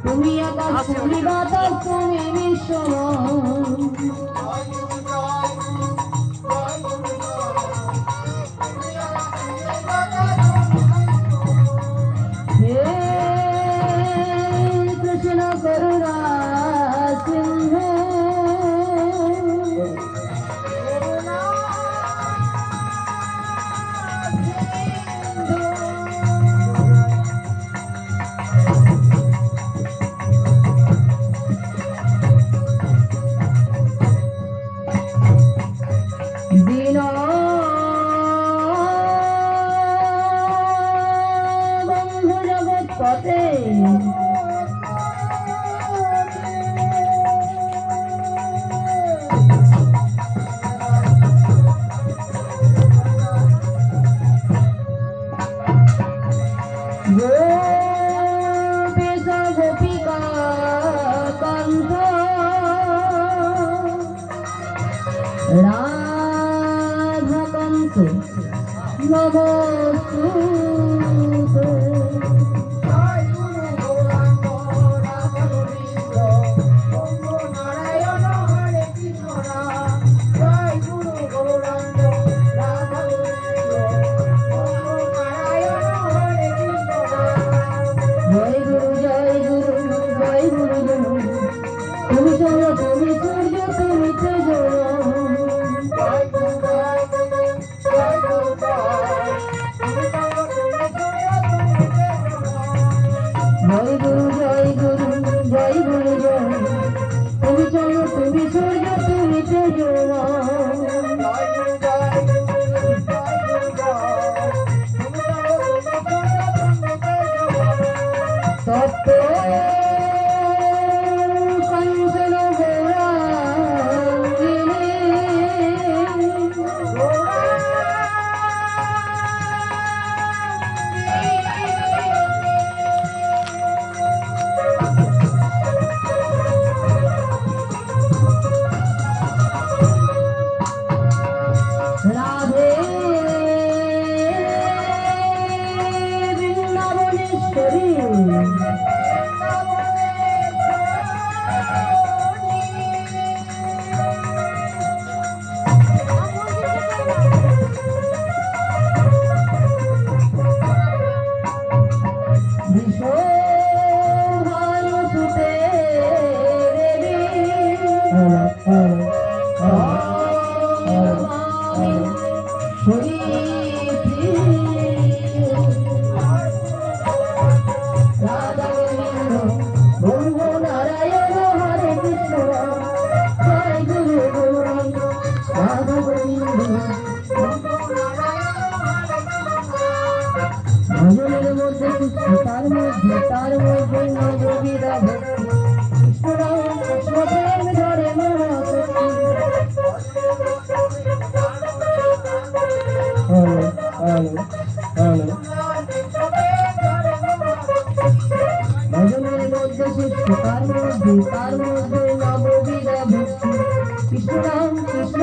তুমি আকাশ তুমি বাতাস তুমি বিশ্বময় হে কৃষ্ণ করুণা সিন্ধু রাধাকান্ত নমস্তুতে জয় গুরু জয় গুরু জয় গুরু তুমি চন্দ্র তুমি সূর্য তুমি তেজ জয় গুরু জয় গুরু জয় গুরু জয় তুমি চন্দ্র তুমি সূর্য তুমি তেজ তপ্ত কাঞ্চন গৌরাঙ্গিনী রাধে বৃন্দাবনেশ্বরী বিশ্বভানুসুতে রাধা গোবিন্দ বন্ধু নারায়ণ হরে কৃষ্ণ জয় গুরু গৌরাঙ্গ রাধা গোবিন্দ ভজনের মধ্যে কৃষ্ণ তার মধ্যে নববিধা ভক্তি কৃষ্ণ রাম কৃষ্ণ প্রেম ধরে মহাশক্তি ভজনের মধ্যে কৃষ্ণ তার মধ্যে নববিধা ভক্তি কৃষ্ণ রাম কৃষ্ণ